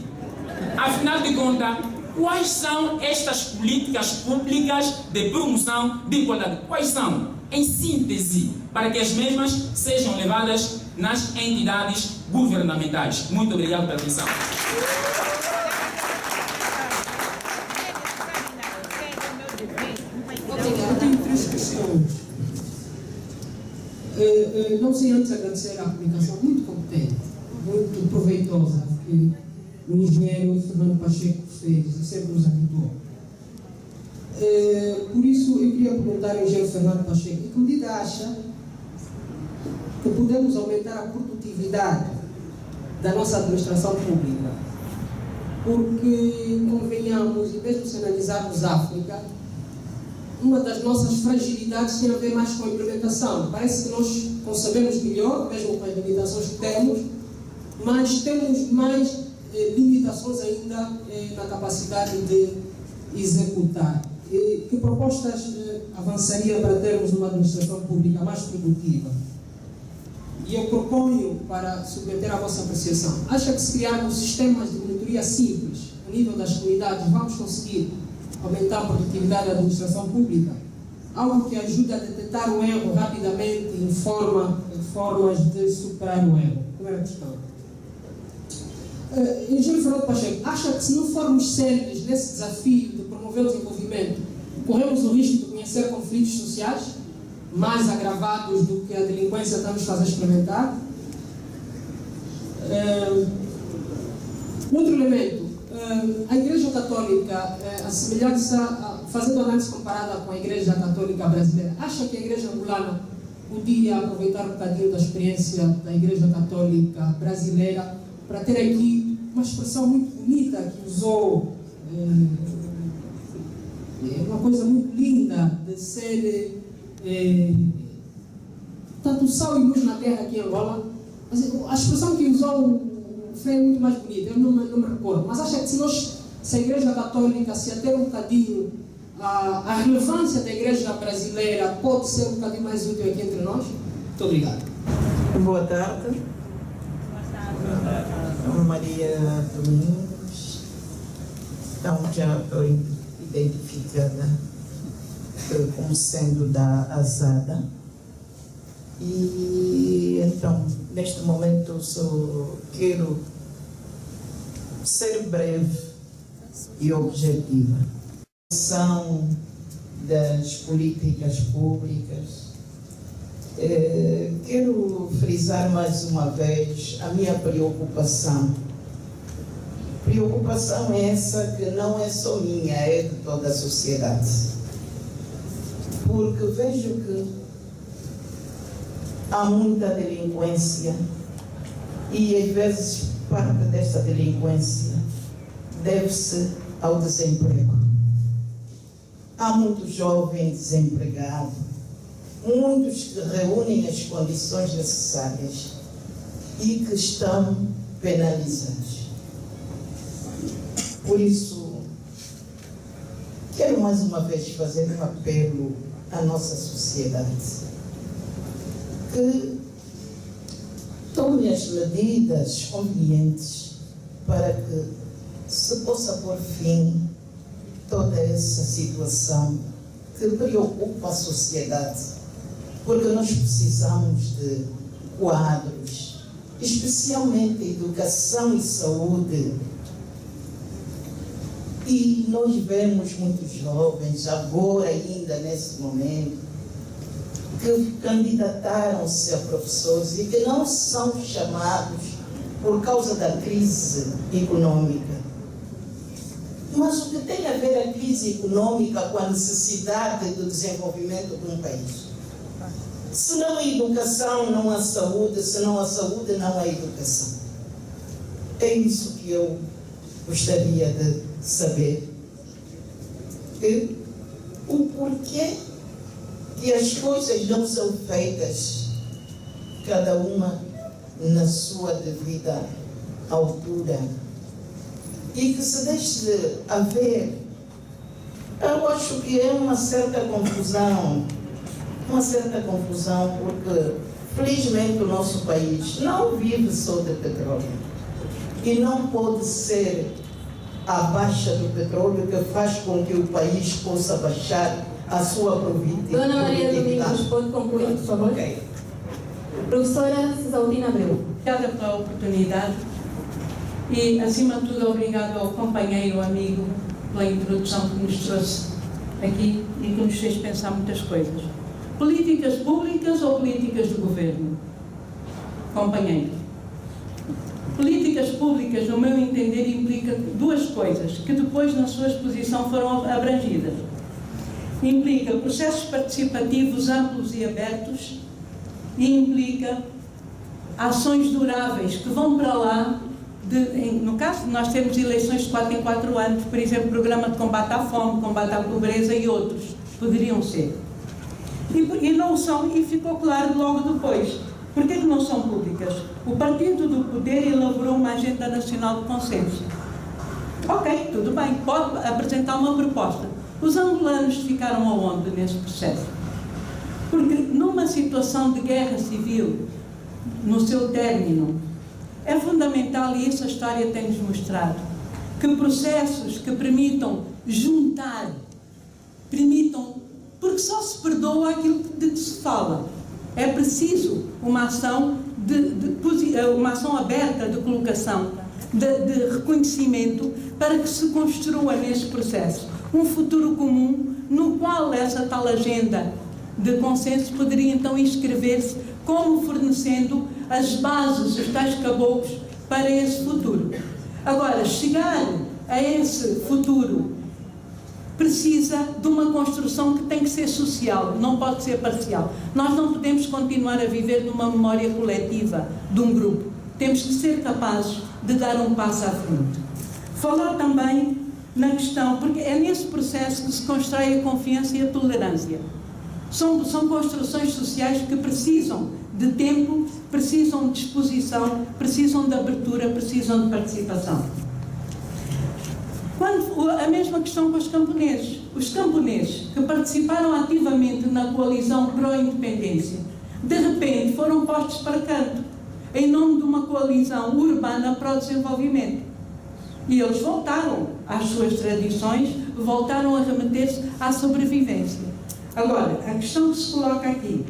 [SPEAKER 7] afinal de contas, quais são estas políticas públicas de promoção de igualdade? Quais são? Em síntese, para que as mesmas sejam levadas nas entidades governamentais. Muito obrigado pela atenção.
[SPEAKER 8] Eu tenho 3 questões. Não sei antes agradecer a comunicação muito competente, muito proveitosa, que o engenheiro Fernando Pacheco fez e sempre nos habituou. Por isso, eu queria perguntar ao engenheiro Fernando Pacheco: em que medida acha que podemos aumentar a produtividade da nossa administração pública? Porque, convenhamos, e mesmo se analisarmos a África, uma das nossas fragilidades tem a ver mais com a implementação. Parece que nós concebemos melhor, mesmo com as limitações que temos, mas temos mais limitações ainda na capacidade de executar. Que propostas avançaria para termos uma administração pública mais produtiva? E eu proponho, para submeter à vossa apreciação, acha que se criarmos sistemas de monitoria simples a nível das comunidades, vamos conseguir aumentar a produtividade da administração pública? Algo que ajude a detectar o erro rapidamente em formas de superar o erro. Primeira questão. Engenheiro Fernando Pacheco, acha que se não formos sérios nesse desafio de promover o desenvolvimento, corremos o risco de conhecer conflitos sociais mais agravados do que a delinquência está nos fazendo experimentar? Outro elemento, a Igreja Católica, a semelhança, fazendo análise comparada com a Igreja Católica brasileira, acha que a Igreja angolana podia aproveitar um bocadinho da experiência da Igreja Católica brasileira para ter aqui uma expressão muito bonita que usou, uma coisa muito linda de ser tanto sal e luz na terra aqui em Angola. A expressão que usou foi muito mais bonita, eu não me recordo, mas acho que se a Igreja Católica se ater um bocadinho a relevância da Igreja brasileira pode ser um bocadinho mais útil aqui entre nós? Muito obrigado.
[SPEAKER 9] Boa tarde. Maria Domingos, então já estou identificada como sendo da Azada, e então neste momento só quero ser breve e objetiva. São das políticas públicas. Quero frisar mais uma vez a minha preocupação. Preocupação essa que não é só minha, é de toda a sociedade. Porque vejo que há muita delinquência e às vezes parte desta delinquência deve-se ao desemprego. Há muitos jovens desempregados, muitos que reúnem as condições necessárias e que estão penalizados. Por isso, quero mais uma vez fazer um apelo à nossa sociedade que tome as medidas convenientes para que se possa pôr fim a toda essa situação que preocupa a sociedade, porque nós precisamos de quadros, especialmente educação e saúde. E nós vemos muitos jovens, agora ainda nesse momento, que candidataram-se a professores e que não são chamados por causa da crise econômica. Mas o que tem a ver a crise econômica com a necessidade do desenvolvimento de um país? Se não há educação, não há saúde. Se não há saúde, não há educação. É isso que eu gostaria de saber. O porquê que as coisas não são feitas, cada uma na sua devida altura, e que se deixe de haver, eu acho que é uma certa confusão, porque felizmente o nosso país não vive só de petróleo, e não pode ser a baixa do petróleo que faz com que o país possa baixar a sua produtividade.
[SPEAKER 1] Dona Maria Domingos, pode concluir, por favor?
[SPEAKER 9] Ok.
[SPEAKER 1] Professora Cesaudina Abreu.
[SPEAKER 10] Obrigada pela oportunidade e, acima de tudo, obrigado ao companheiro, amigo, pela introdução que nos trouxe aqui e que nos fez pensar muitas coisas. Políticas públicas ou políticas do governo? Companheiro. Políticas públicas, no meu entender, implica duas coisas que depois, na sua exposição, foram abrangidas. Implica processos participativos amplos e abertos e implica ações duráveis que vão para lá, no caso nós temos eleições de 4 em 4 anos, por exemplo, programa de combate à fome, combate à pobreza e outros. poderiam ser. E não são, e ficou claro logo depois. Por que não são públicas? O Partido do Poder elaborou uma agenda nacional de consenso. Ok, tudo bem, pode apresentar uma proposta. Os angolanos ficaram aonde nesse processo? Porque numa situação de guerra civil, no seu término, é fundamental, e isso a história tem-nos mostrado, que processos que permitam juntar, porque só se perdoa aquilo de que se fala. É preciso uma ação, uma ação aberta de colocação, de reconhecimento, para que se construa neste processo um futuro comum, no qual essa tal agenda de consenso poderia então inscrever-se como fornecendo as bases, os tais caboclos para esse futuro. Agora, chegar a esse futuro precisa de uma construção que tem que ser social, não pode ser parcial. Nós não podemos continuar a viver numa memória coletiva de um grupo. Temos que ser capazes de dar um passo à frente. Falar também na questão, porque é nesse processo que se constrói a confiança e a tolerância. São construções sociais que precisam de tempo, precisam de disposição, precisam de abertura, precisam de participação. A mesma questão com os camponeses. Os camponeses que participaram ativamente na coalizão pró-independência, de repente foram postos para canto, em nome de uma coalizão urbana pró-desenvolvimento. E eles voltaram às suas tradições, voltaram a remeter-se à sobrevivência. Agora, a questão que se coloca aqui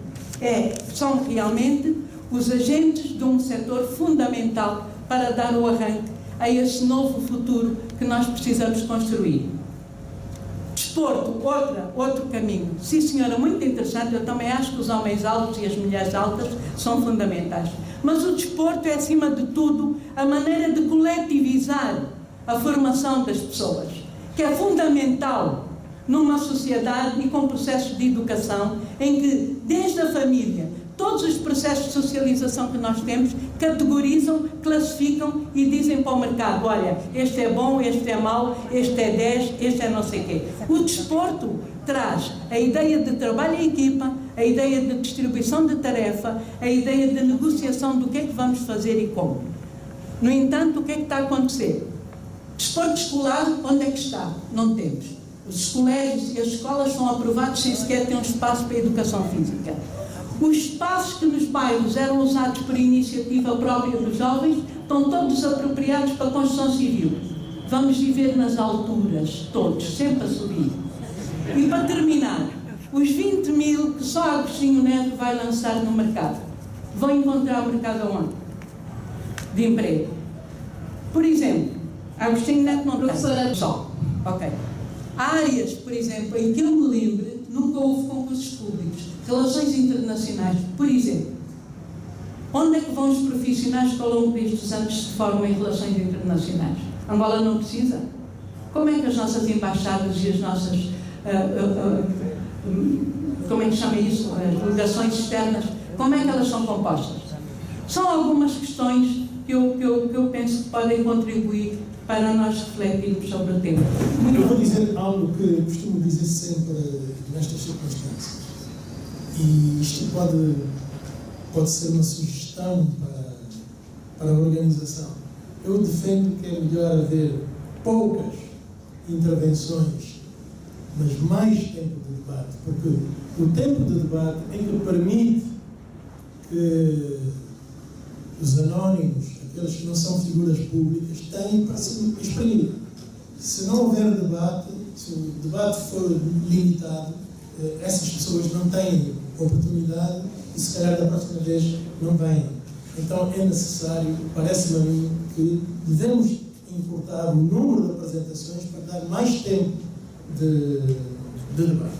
[SPEAKER 10] são realmente os agentes de um setor fundamental para dar o arranque a esse novo futuro que nós precisamos construir. Desporto, outro caminho. Sim, senhora, muito interessante. Eu também acho que os homens altos e as mulheres altas são fundamentais. Mas o desporto é, acima de tudo, a maneira de coletivizar a formação das pessoas, que é fundamental numa sociedade e com processos de educação em que, desde a família, todos os processos de socialização que nós temos categorizam, classificam e dizem para o mercado: olha, este é bom, este é mau, este é 10, este é não sei o quê. O desporto traz a ideia de trabalho em equipa, a ideia de distribuição de tarefa, a ideia de negociação do que é que vamos fazer e como. No entanto, o que é que está a acontecer? Desporto escolar, onde é que está? Não temos. Os colégios e as escolas são aprovados sem sequer ter um espaço para a educação física. Os espaços que nos bairros eram usados por iniciativa própria dos jovens estão todos apropriados para a construção civil. Vamos viver nas alturas, todos, sempre a subir. E para terminar, os 20 mil que só Agostinho Neto vai lançar no mercado, vão encontrar o mercado aonde? De emprego. Por exemplo, Agostinho Neto não tem só. Ok. Áreas, por exemplo, em que eu me lembre, nunca houve concursos públicos. Relações internacionais, por exemplo. Onde é que vão os profissionais que ao longo destes anos se formam em relações internacionais? Angola não precisa? Como é que as nossas embaixadas e as nossas, como é que chama isso? As delegações externas, como é que elas são compostas? São algumas questões que eu penso que podem contribuir para nós refletirmos sobre o tema.
[SPEAKER 2] Eu vou dizer algo que costumo dizer sempre nestas circunstâncias. E isto pode ser uma sugestão para a organização. Eu defendo que é melhor haver poucas intervenções, mas mais tempo de debate, porque o tempo de debate é que permite que os anónimos, aqueles que não são figuras públicas, têm para se exprimir. Se não houver debate, se o debate for limitado, essas pessoas não têm oportunidade e se calhar da próxima vez não vêm. Então é necessário, parece-me a mim, que devemos encurtar o número de apresentações para dar mais tempo de debate.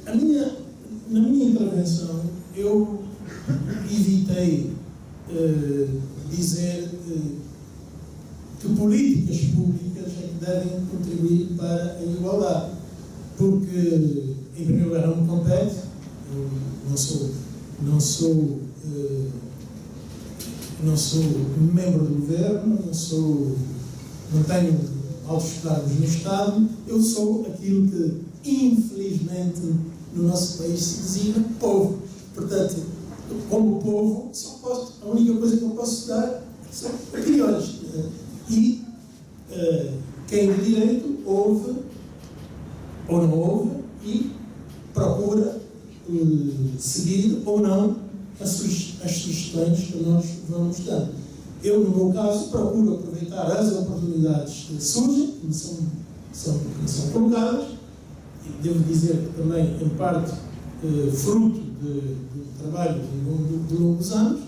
[SPEAKER 2] Na minha intervenção, eu evitei dizer que políticas públicas é que devem contribuir para a igualdade, porque, em primeiro lugar, não me compete, eu não sou membro do governo, não tenho altos cargos no Estado, eu sou aquilo que infelizmente, no nosso país se designa povo. Portanto, como povo, a única coisa que eu posso dar são opiniões. E quem de direito ouve ou não ouve e procura seguir ou não as sugestões que nós vamos dando. Eu, no meu caso, procuro aproveitar as oportunidades que surgem, que me são colocadas, e devo dizer que também, em parte, fruto do trabalho de longos anos,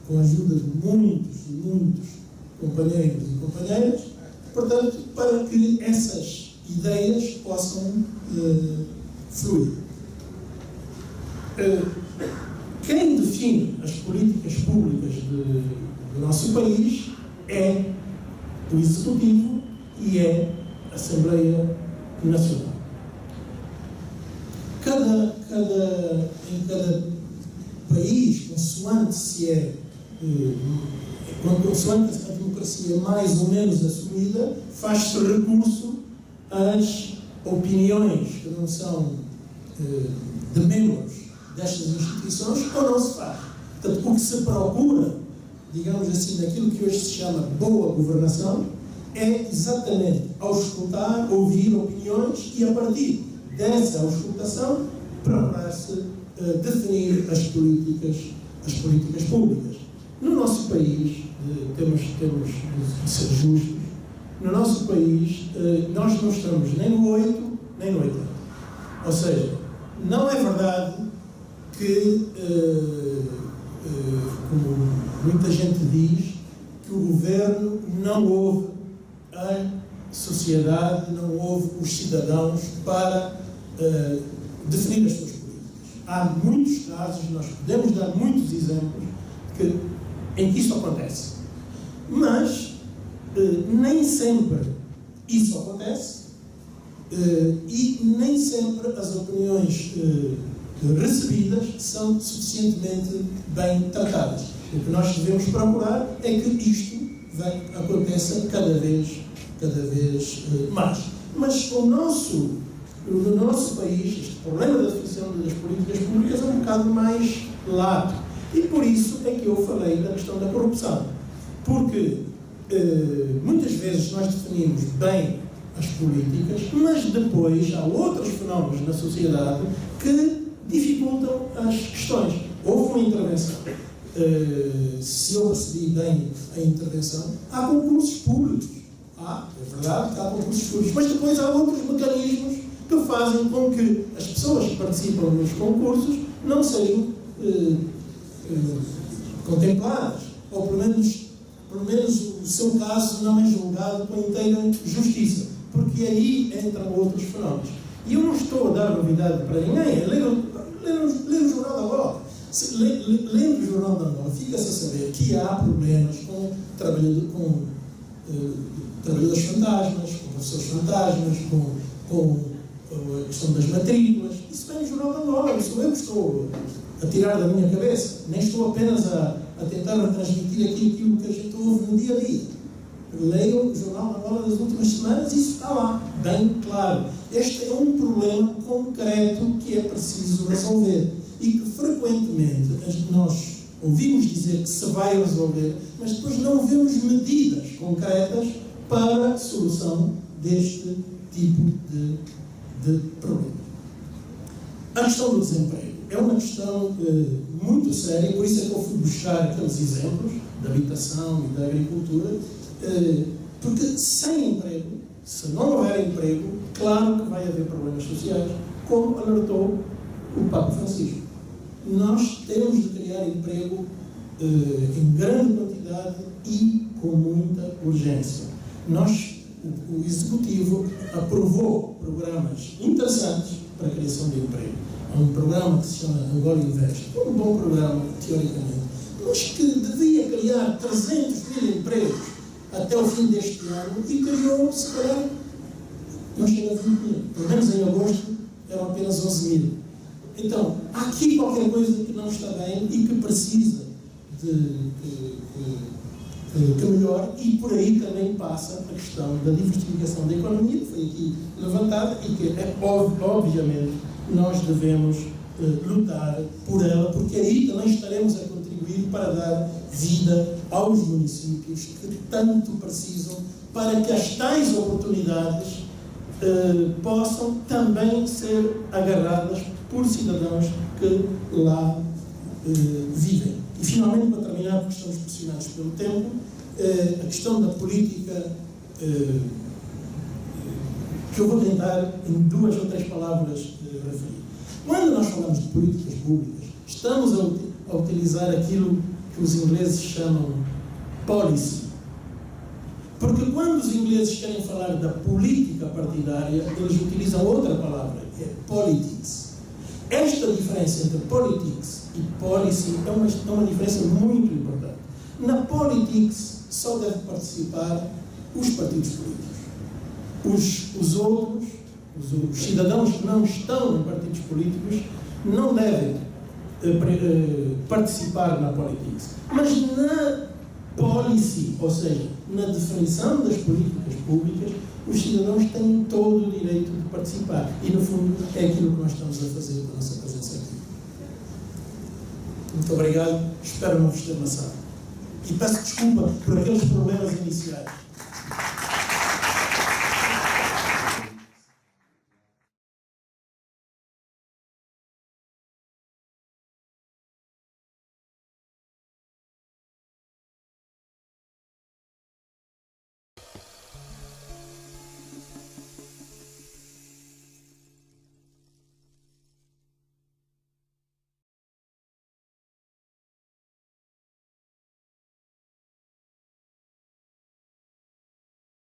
[SPEAKER 2] com a ajuda de muitos e muitos companheiros e companheiras, portanto, para que essas ideias possam fluir. Quem define as políticas públicas do nosso país é o Executivo e é a Assembleia Nacional. Em cada país, consoante se é, consoante a democracia mais ou menos assumida, faz-se recurso às opiniões que não são de membros destas instituições ou não se faz. Portanto, o que se procura, digamos assim, daquilo que hoje se chama boa governação, é exatamente auscultar, ouvir opiniões e, a partir dessa auscultação, procurar-se definir as políticas públicas. No nosso país, temos de ser justos, no nosso país, nós não estamos nem no 8, nem no 80. Ou seja, não é verdade que, como muita gente diz, que o governo não ouve a sociedade, não ouve os cidadãos para definir as suas políticas. Há muitos casos, nós podemos dar muitos exemplos em que isso acontece. Mas nem sempre isso acontece e nem sempre as opiniões recebidas são suficientemente bem tratadas. O que nós devemos procurar é que isto aconteça cada vez mais. Mas no nosso país, este problema da definição das políticas públicas é um bocado mais lato. E por isso é que eu falei da questão da corrupção. Porque muitas vezes nós definimos bem as políticas, mas depois há outros fenómenos na sociedade que dificultam as questões. Houve uma intervenção. Se eu percebi bem a intervenção, há concursos públicos. É verdade que há concursos públicos, mas depois há outros mecanismos que fazem com que as pessoas que participam nos concursos não sejam contempladas, ou pelo menos o seu caso não é julgado com inteira justiça, porque aí entram outros fenómenos. E eu não estou a dar novidade para ninguém. Lê o Jornal da Angola. Lendo o Jornal da Angola, fica-se a saber que há problemas com trabalhadores fantasmas, com professores fantasmas, com a questão das matrículas. Isso vem no Jornal da Angola. Isso eu que estou a tirar da minha cabeça. Nem estou apenas a tentar transmitir aquilo que a gente ouve no dia a dia. Leiam o Jornal da Angola das últimas semanas e isso está lá, bem claro. Este é um problema concreto que é preciso resolver e que frequentemente nós ouvimos dizer que se vai resolver, mas depois não vemos medidas concretas para a solução deste tipo de problema. A questão do desemprego é uma questão muito séria, por isso é que eu fui buscar aqueles exemplos da habitação e da agricultura, porque sem emprego, se não houver emprego, claro que vai haver problemas sociais, como alertou o Papa Francisco. Nós temos de criar emprego em grande quantidade e com muita urgência. O Executivo aprovou programas interessantes para a criação de emprego. Há um programa que se chama Angola Invest, um bom programa, teoricamente, mas que devia criar 300.000 empregos até o fim deste ano e criou, se calhar, não chega a 20.000. Pelo menos em agosto eram apenas 11.000. Então, há aqui qualquer coisa que não está bem e que precisa de que melhore, e por aí também passa a questão da diversificação da economia, que foi aqui levantada, e que obviamente nós devemos lutar por ela, porque aí também estaremos a contribuir para dar vida aos municípios que tanto precisam, para que as tais oportunidades possam também ser agarradas por cidadãos que lá vivem. E finalmente, para terminar, porque estamos pressionados pelo tempo, a questão da política, que eu vou tentar em 2 ou 3 palavras referir. Quando nós falamos de políticas públicas, estamos a utilizar aquilo que os ingleses chamam policy. Porque quando os ingleses querem falar da política partidária, eles utilizam outra palavra, que é politics. Esta diferença entre politics e policy é uma diferença muito importante. Na politics só devem participar os partidos políticos. Os outros, os cidadãos que não estão em partidos políticos, não devem participar na politics. Mas na policy, ou seja, na definição das políticas públicas, os cidadãos têm todo o direito de participar. E, no fundo, é aquilo que nós estamos a fazer com a nossa presença aqui. Muito obrigado. Espero não vos ter amassado. E peço desculpa por aqueles problemas iniciais.